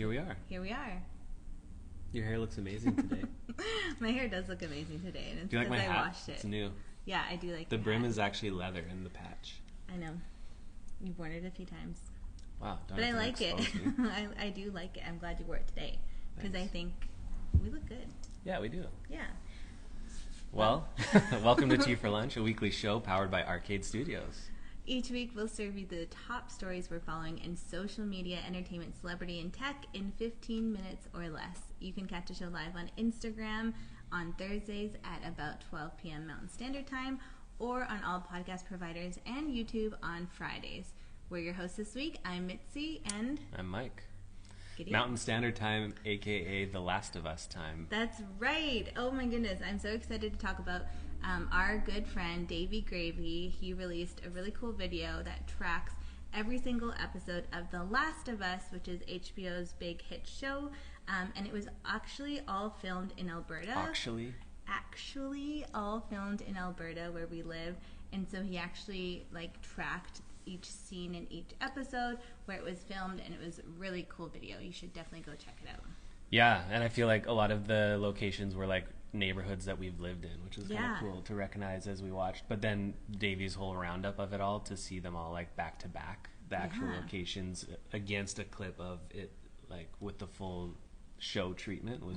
Here we are. Here we are. Your hair looks amazing today. My hair does look amazing today, and it's Do you like because my I hat? washed it. It's new. Yeah, I do like The your brim hat. is actually leather in the patch. I know. You've worn it a few times. Wow. Don't But I have to like it. expose me. I do like it. I'm glad you wore it today. Because I Thanks. think we look good. Yeah, we do. Yeah. Well, welcome to Tea for Lunch, a weekly show powered by Arcade Studios. Each week we'll serve you the top stories we're following in social media, entertainment, celebrity, and tech in 15 minutes or less. You can catch the show live on Instagram on Thursdays at about 12 p.m. Mountain Standard Time, or on all podcast providers and YouTube on Fridays. We're your hosts this week. I'm Mitzi, and I'm Mike. Giddy. Mountain Standard Time, aka The Last of Us time. That's right. Oh my goodness. I'm so excited to talk about our good friend Davey Gravy. He released a really cool video that tracks every single episode of The Last of Us, which is HBO's big hit show. And it was actually all filmed in Alberta. Actually all filmed in Alberta, where we live. And so he actually tracked each scene in each episode where it was filmed, and it was a really cool video. You should definitely go check it out. Yeah, and I feel like a lot of the locations were like neighborhoods that we've lived in, which was kind of cool to recognize as we watched. But then Davey's whole roundup of it all, to see them all like back to back, the actual locations against a clip of it, like with the full show treatment, was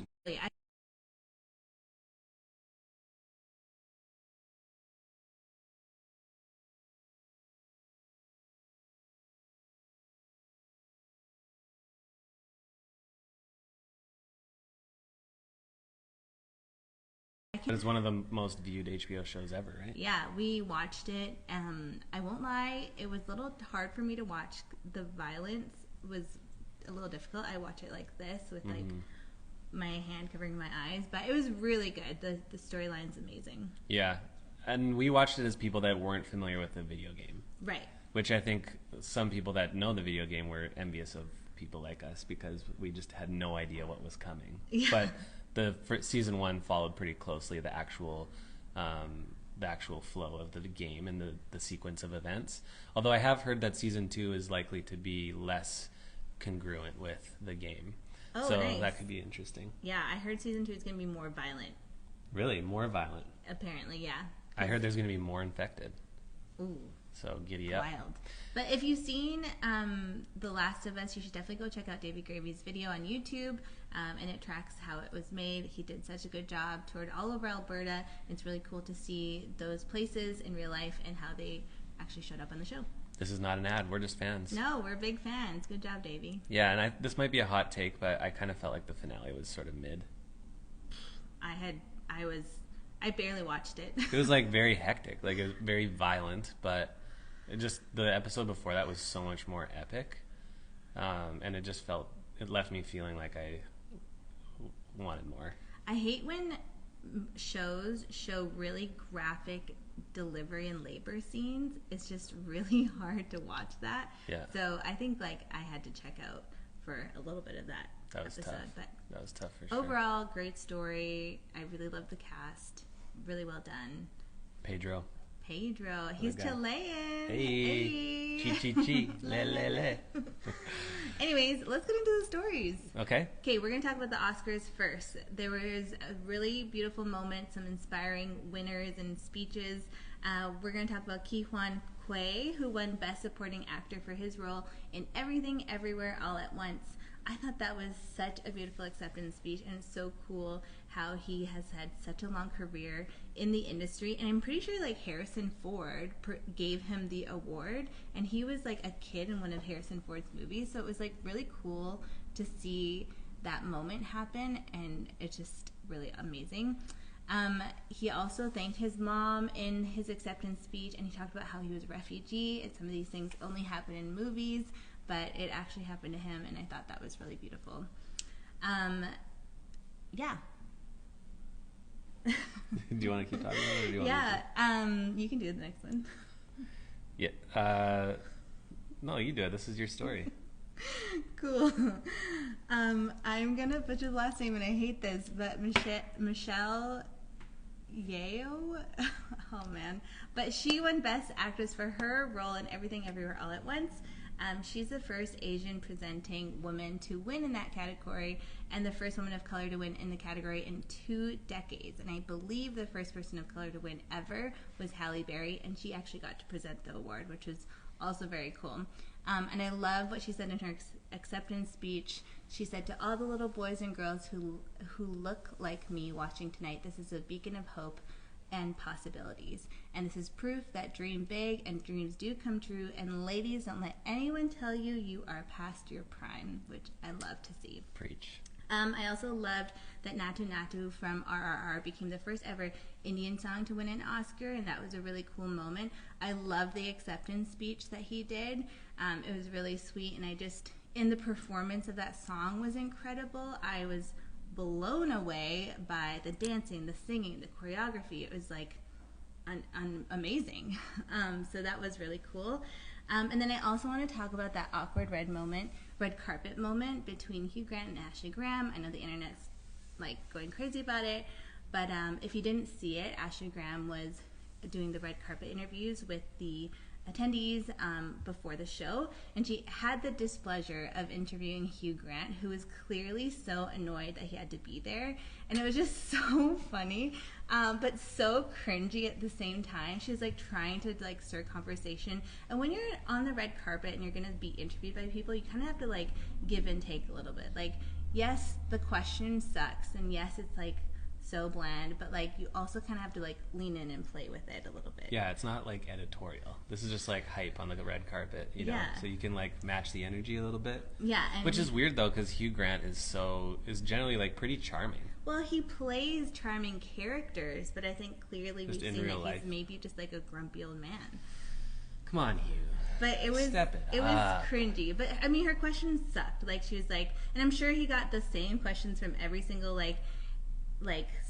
But it's one of the most viewed HBO shows ever, right? Yeah, we watched it. I won't lie, it was a little hard for me to watch. The violence was a little difficult. I watch it like this with like my hand covering my eyes, but it was really good. The storyline's amazing. Yeah, and we watched it as people that weren't familiar with the video game. Right. Which I think some people that know the video game were envious of people like us, because we just had no idea what was coming. Yeah. But season one followed pretty closely the actual flow of the game and the sequence of events. Although I have heard that season two is likely to be less congruent with the game. Oh, so nice. That could be interesting. Yeah, I heard season 2 is going to be more violent. Really? More violent? Apparently, yeah. I heard there's going to be more infected. Ooh. So giddy up. Wild. But if you've seen The Last of Us, you should definitely go check out Davey Gravy's video on YouTube. And it tracks how it was made. He did such a good job, toured all over Alberta. It's really cool to see those places in real life and how they actually showed up on the show. This is not an ad. We're just fans. No, we're big fans. Good job, Davey. Yeah, and this might be a hot take, but I kind of felt like the finale was sort of mid. I barely watched it. It was like very hectic, like it was very violent, but the episode before that was so much more epic, and it left me feeling like I wanted more. I hate when shows show really graphic delivery and labor scenes. It's just really hard to watch that. Yeah. So I think I had to check out for a little bit of that was episode. tough. But that was tough for sure. Overall, great story. I really love the cast. Really well done. Pedro, he's Chilean. Hey. Chi. Le. Anyways, let's get into the stories. Okay, we're going to talk about the Oscars first. There was a really beautiful moment, some inspiring winners and speeches. We're going to talk about Ki Hwan Kwe, who won Best Supporting Actor for his role in Everything Everywhere All at Once. I thought that was such a beautiful acceptance speech, and it's so cool how he has had such a long career in the industry. And I'm pretty sure Harrison Ford gave him the award, and he was a kid in one of Harrison Ford's movies. So it was really cool to see that moment happen, and it's just really amazing. He also thanked his mom in his acceptance speech, and he talked about how he was a refugee, and some of these things only happen in movies, but it actually happened to him, and I thought that was really beautiful. Yeah. Do you want to keep talking about it, or do you want you can do the next one. Yeah. No, you do it. This is your story. Cool. I'm gonna butcher the last name, and I hate this, but Michelle Yeoh. Oh man! But she won Best Actress for her role in Everything Everywhere All at Once. She's the first Asian presenting woman to win in that category, and the first woman of color to win in the category in 2 decades. And I believe the first person of color to win ever was Halle Berry, and she actually got to present the award, which was also very cool. And I love what she said in her acceptance speech. She said, "To all the little boys and girls who look like me watching tonight, this is a beacon of hope and possibilities. And this is proof that dream big and dreams do come true. And ladies, don't let anyone tell you you are past your prime," which I love to see. Preach. I also loved that Natu Natu from RRR became the first ever Indian song to win an Oscar, and that was a really cool moment. I loved the acceptance speech that he did. It was really sweet, and in the performance of that song was incredible. I was blown away by the dancing, the singing, the choreography. It was like amazing. So that was really cool. And then I also want to talk about that awkward red carpet moment between Hugh Grant and Ashley Graham. I know the internet's like going crazy about it, but if you didn't see it, Ashley Graham was doing the red carpet interviews with the attendees before the show, and she had the displeasure of interviewing Hugh Grant, who was clearly so annoyed that he had to be there, and it was just so funny, but so cringy at the same time. She was like trying to like start conversation, and when you're on the red carpet and you're gonna be interviewed by people, you kind of have to like give and take a little bit. Like, yes, the question sucks, and yes, it's like so bland, but like you also kind of have to like lean in and play with it a little bit. Yeah, it's not like editorial. This is just like hype on the red carpet, you know. So you can like match the energy a little bit. Yeah, which is weird though, because Hugh Grant is generally like pretty charming. Well, he plays charming characters, but I think clearly we've seen that he's maybe just like a grumpy old man. Come on, Hugh. But it was cringy. But I mean, her questions sucked. Like she was like, and I'm sure he got the same questions from every single like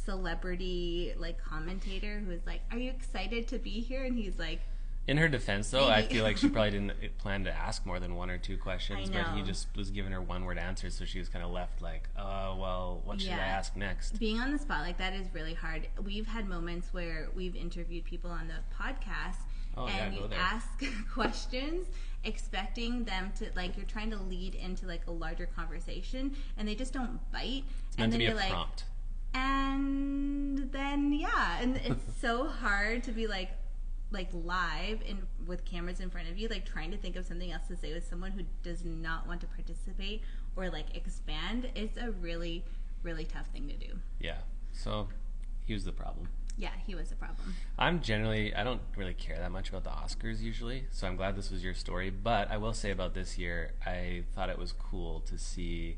celebrity like commentator who was like, "Are you excited to be here?" And he's like, in her defense though, I feel like she probably didn't plan to ask more than 1 or 2 questions, but he just was giving her one-word answers, so she was kind of left like, oh well, what should I ask next? Being on the spot like that is really hard. We've had moments where we've interviewed people on the podcast and you ask questions expecting them to like, you're trying to lead into like a larger conversation, and they just don't bite. It's meant to be a prompt. And then and it's so hard to be like live with cameras in front of you, like trying to think of something else to say with someone who does not want to participate or like expand. It's a really, really tough thing to do. Yeah. So he was the problem. Yeah, he was the problem. I don't really care that much about the Oscars usually, so I'm glad this was your story. But I will say about this year, I thought it was cool to see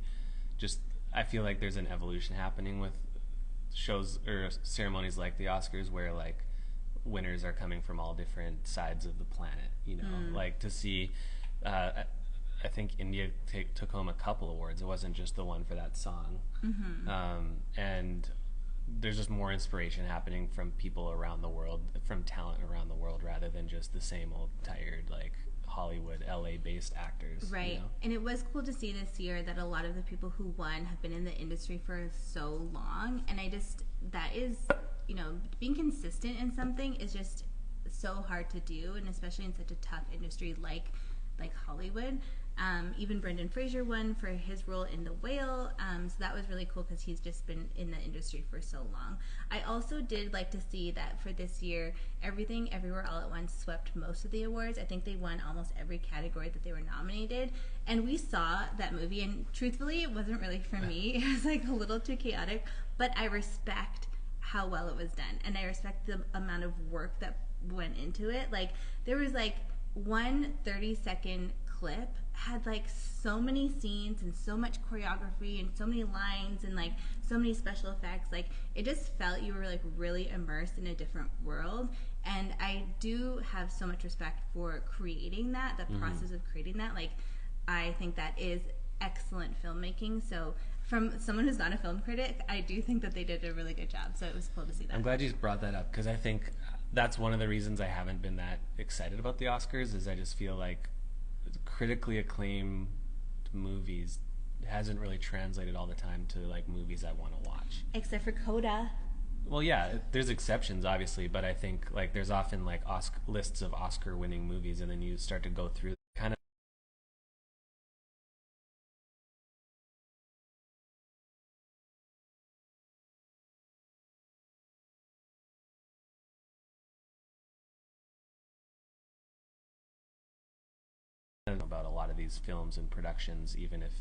I feel like there's an evolution happening with shows or ceremonies like the Oscars, where like winners are coming from all different sides of the planet, you know. Like to see I think India took home a couple awards. It wasn't just the one for that song. And there's just more inspiration happening from people around the world, from talent around the world, rather than just the same old tired like Hollywood, LA-based actors. Right. You know? And it was cool to see this year that a lot of the people who won have been in the industry for so long. And that is, you know, being consistent in something is just so hard to do, and especially in such a tough industry like Hollywood. Even Brendan Fraser won for his role in The Whale, so that was really cool because he's just been in the industry for so long. I also did like to see that for this year, Everything Everywhere All at Once swept most of the awards. I think they won almost every category that they were nominated, and we saw that movie, and truthfully it wasn't really for me. It was like a little too chaotic, but I respect how well it was done, and I respect the amount of work that went into it. Like there was like one 30-second clip had like so many scenes and so much choreography and so many lines and like so many special effects. Like it just felt you were like really immersed in a different world, and I do have so much respect for creating that, the process of creating that. Like I think that is excellent filmmaking. So from someone who's not a film critic, I do think that they did a really good job, so it was cool to see that. I'm glad you brought that up, because I think that's one of the reasons I haven't been that excited about the Oscars, is I just feel like critically acclaimed movies hasn't really translated all the time to like movies I want to watch. Except for Coda. Well, yeah, there's exceptions obviously, but I think like there's often like lists of Oscar-winning movies, and then you start to go through these films and productions, even if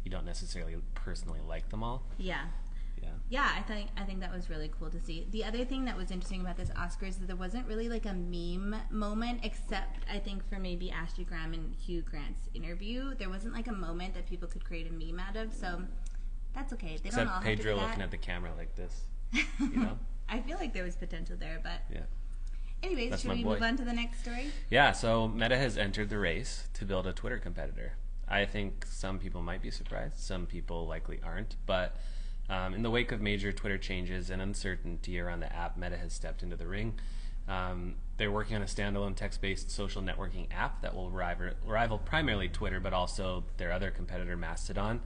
you don't necessarily personally like them all. Yeah. Yeah, I think that was really cool to see. The other thing that was interesting about this Oscars is that there wasn't really like a meme moment, except I think for maybe Ashley Graham and Hugh Grant's interview. There wasn't like a moment that people could create a meme out of, so that's okay. They Except don't all Pedro have to do that. looking at the camera like this, you know? I feel like there was potential there, but Yeah. Anyways, That's should my we boy. move on to the next story? Yeah, so Meta has entered the race to build a Twitter competitor. I think some people might be surprised, some people likely aren't, but in the wake of major Twitter changes and uncertainty around the app, Meta has stepped into the ring. They're working on a standalone text-based social networking app that will rival primarily Twitter, but also their other competitor, Mastodon.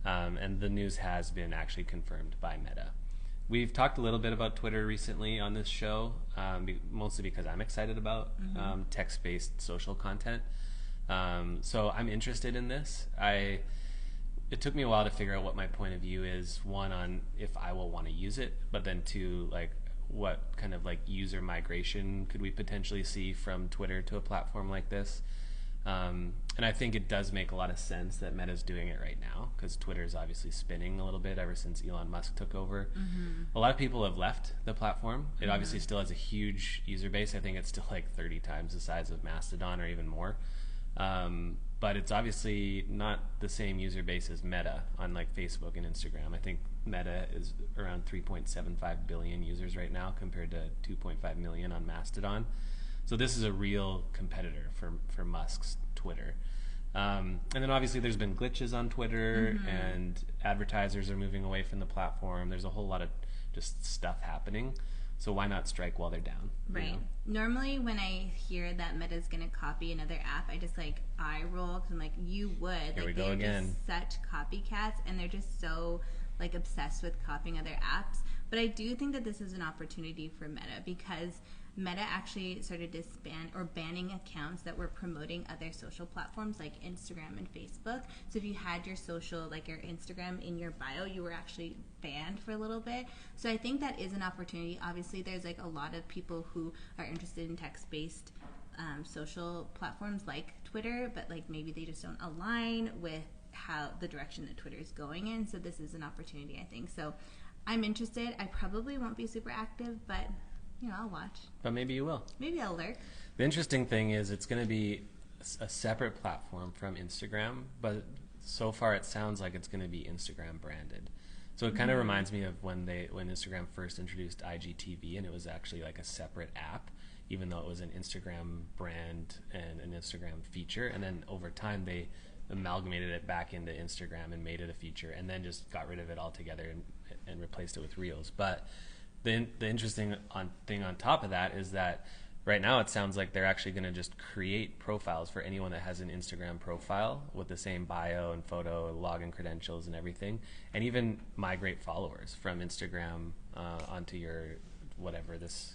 And the news has been actually confirmed by Meta. We've talked a little bit about Twitter recently on this show, mostly because I'm excited about text-based social content. So I'm interested in this. It took me a while to figure out what my point of view is, one, on if I will want to use it, but then two, like what kind of like user migration could we potentially see from Twitter to a platform like this. And I think it does make a lot of sense that Meta's doing it right now, because Twitter is obviously spinning a little bit ever since Elon Musk took over. A lot of people have left the platform. It obviously still has a huge user base. I think it's still like 30 times the size of Mastodon or even more. But it's obviously not the same user base as Meta on like Facebook and Instagram. I think Meta is around 3.75 billion users right now compared to 2.5 million on Mastodon. So this is a real competitor for Musk's Twitter. And then obviously there's been glitches on Twitter and advertisers are moving away from the platform. There's a whole lot of just stuff happening. So why not strike while they're down? Right. You know? Normally when I hear that Meta's going to copy another app, I just like eye roll because I'm like, you would. Here like, we go they're again. just such copycats and they're just so like obsessed with copying other apps. But I do think that this is an opportunity for Meta because Meta actually started banning accounts that were promoting other social platforms like Instagram and Facebook. So if you had your social, like your Instagram in your bio, you were actually banned for a little bit. So I think that is an opportunity. Obviously, there's like a lot of people who are interested in text-based social platforms like Twitter, but like maybe they just don't align with how the direction that Twitter is going in. So this is an opportunity, I think. So I'm interested. I probably won't be super active, but you know, I'll watch. But maybe you will. Maybe I'll lurk. The interesting thing is it's going to be a separate platform from Instagram, but so far it sounds like it's going to be Instagram branded. So it kind of reminds me of when Instagram first introduced IGTV, and it was actually like a separate app, even though it was an Instagram brand and an Instagram feature. And then over time they amalgamated it back into Instagram and made it a feature, and then just got rid of it altogether and replaced it with Reels. But the interesting thing on top of that is that right now it sounds like they're actually going to just create profiles for anyone that has an Instagram profile with the same bio and photo, login credentials and everything, and even migrate followers from Instagram onto your whatever this.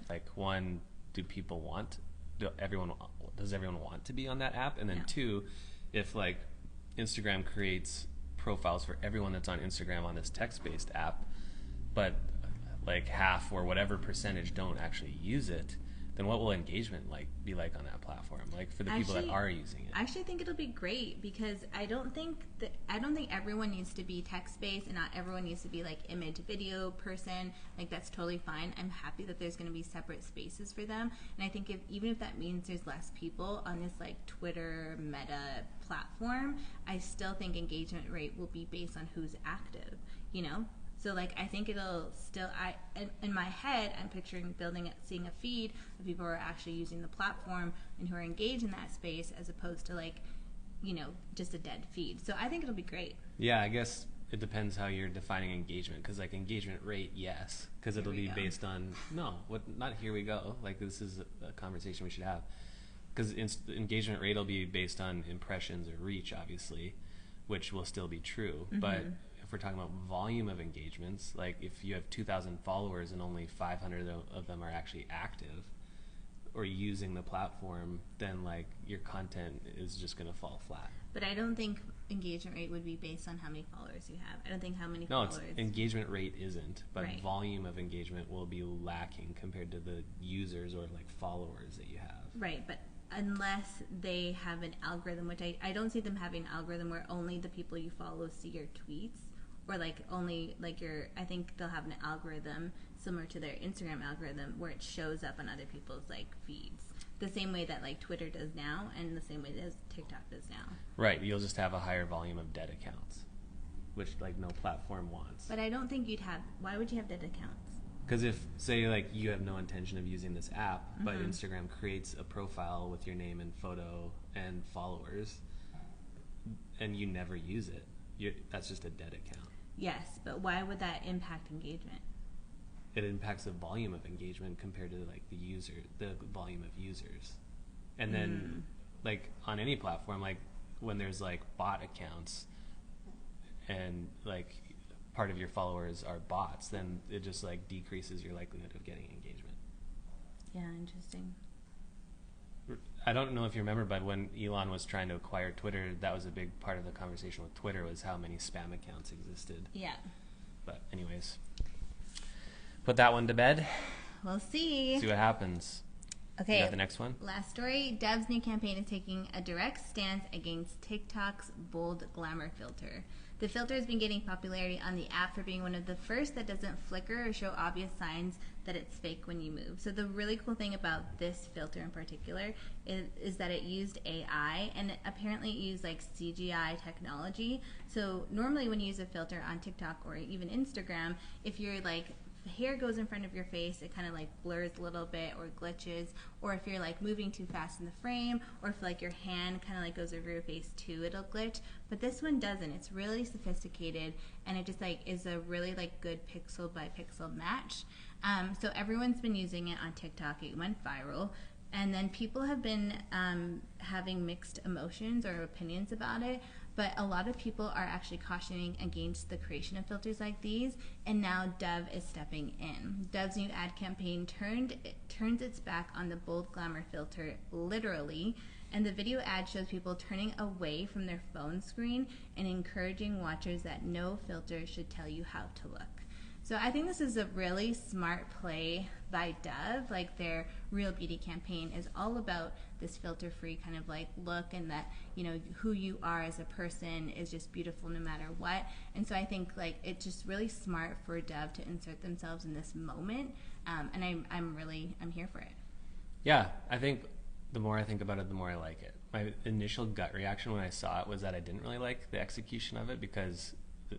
Like, one, does everyone want to be on that app? And then two, if like Instagram creates profiles for everyone that's on Instagram on this text-based app, but like half or whatever percentage don't actually use it, then what will engagement be like on that platform? Like for the people that are using it? I actually think it'll be great because I don't think everyone needs to be text-based and not everyone needs to be like image video person. Like that's totally fine. I'm happy that there's going to be separate spaces for them. And I think even if that means there's less people on this like Twitter Meta platform, I still think engagement rate will be based on who's active, you know? So like I think it'll still in my head I'm picturing seeing a feed of people who are actually using the platform and who are engaged in that space as opposed to like, you know, just a dead feed. So I think it'll be great. Yeah, I guess it depends how you're defining engagement, because like engagement rate, yes, because it'll be based on not here we go. Like this is a conversation we should have, because engagement rate will be based on impressions or reach, obviously, which will still be true, but if we're talking about volume of engagements, like if you have 2,000 followers and only 500 of them are actually active, or using the platform, then like your content is just going to fall flat. But I don't think engagement rate would be based on how many followers you have. I don't think how many followers. No, engagement rate isn't, but right. volume of engagement will be lacking compared to the users or like followers that you have. Right, but unless they have an algorithm, which I don't see them having an algorithm where only the people you follow see your tweets, or like only like I think they'll have an algorithm similar to their Instagram algorithm where it shows up on other people's like feeds. The same way that like Twitter does now, and the same way that TikTok does now. Right, you'll just have a higher volume of dead accounts, which like no platform wants. But I don't think you'd have. Why would you have dead accounts? Because if, say, like you have no intention of using this app, but Instagram creates a profile with your name and photo and followers, and you never use it, that's just a dead account. Yes, but why would that impact engagement? It impacts the volume of engagement compared to like the volume of users. And then like on any platform, like when there's like bot accounts and like part of your followers are bots, then it just like decreases your likelihood of getting engagement. Yeah, interesting. I don't know if you remember, but when Elon was trying to acquire Twitter, that was a big part of the conversation with Twitter, was how many spam accounts existed. Yeah. But anyways, put that one to bed. We'll see. See what happens. Okay. You got the next one? Last story. Dove's new campaign is taking a direct stance against TikTok's bold glamour filter. The filter has been gaining popularity on the app for being one of the first that doesn't flicker or show obvious signs that it's fake when you move. So the really cool thing about this filter in particular is that it used AI, and apparently it used like CGI technology. So normally when you use a filter on TikTok or even Instagram, if you're like hair goes in front of your face, it kind of like blurs a little bit or glitches, or if you're like moving too fast in the frame, or if like your hand kind of like goes over your face too, it'll glitch. But this one doesn't. It's really sophisticated, and it just like is a really like good pixel by pixel match. So everyone's been using it on TikTok. It went viral. And then people have been having mixed emotions or opinions about it, but a lot of people are actually cautioning against the creation of filters like these, and now Dove is stepping in. Dove's new ad campaign turns its back on the bold glamour filter, literally, and the video ad shows people turning away from their phone screen and encouraging watchers that no filter should tell you how to look. So I think this is a really smart play by Dove. Like their Real Beauty campaign is all about this filter-free kind of like look, and that, you know, who you are as a person is just beautiful no matter what. And so I think like it's just really smart for Dove to insert themselves in this moment. And I'm here for it. Yeah, I think the more I think about it, the more I like it. My initial gut reaction when I saw it was that I didn't really like the execution of it, because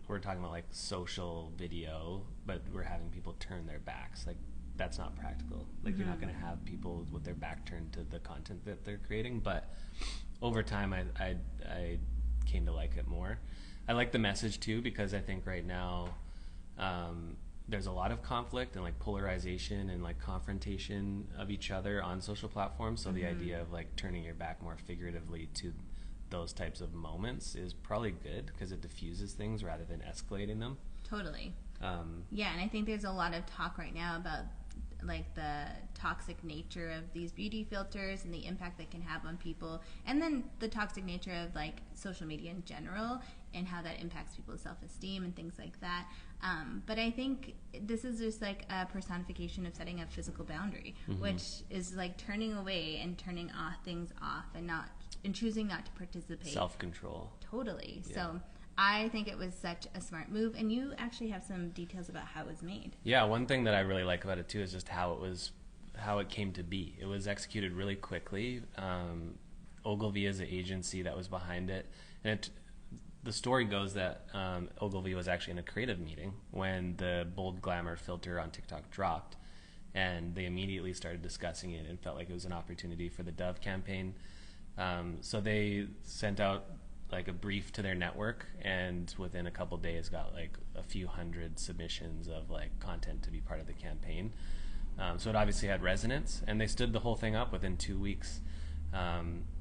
we're talking about like social video, but we're having people turn their backs. Like that's not practical. Like you're not going to have people with their back turned to the content that they're creating. But over time, I came to like it more. I like the message too, because I think right now there's a lot of conflict and like polarization and like confrontation of each other on social platforms. So the idea of like turning your back more figuratively to those types of moments is probably good, because it diffuses things rather than escalating them. Totally. Yeah, and I think there's a lot of talk right now about like the toxic nature of these beauty filters and the impact they can have on people, and then the toxic nature of like social media in general and how that impacts people's self-esteem and things like that. But I think this is just like a personification of setting a physical boundary, which is like turning away and turning things off and choosing not to participate. Self-control. Totally. Yeah. So I think it was such a smart move, and you actually have some details about how it was made. Yeah, one thing that I really like about it too is just how it came to be. It was executed really quickly. Ogilvy is the agency that was behind it, and the story goes that Ogilvy was actually in a creative meeting when the bold glamour filter on TikTok dropped, and they immediately started discussing it and felt like it was an opportunity for the Dove campaign. So they sent out like a brief to their network, and within a couple days got like a few hundred submissions of like content to be part of the campaign. So it obviously had resonance, and they stood the whole thing up within 2 weeks.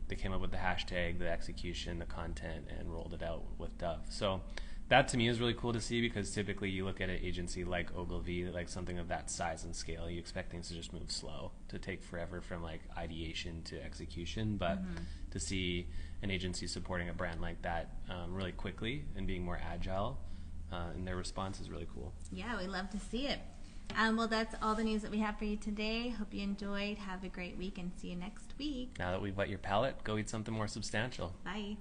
They came up with the hashtag, the execution, the content, and rolled it out with Dove. So that to me is really cool to see, because typically you look at an agency like Ogilvy, like something of that size and scale, you expect things to just move slow, to take forever from like ideation to execution. But to see an agency supporting a brand like that really quickly and being more agile in their response is really cool. Yeah, we love to see it. Well, that's all the news that we have for you today. Hope you enjoyed. Have a great week and see you next week. Now that we've wet your palate, go eat something more substantial. Bye.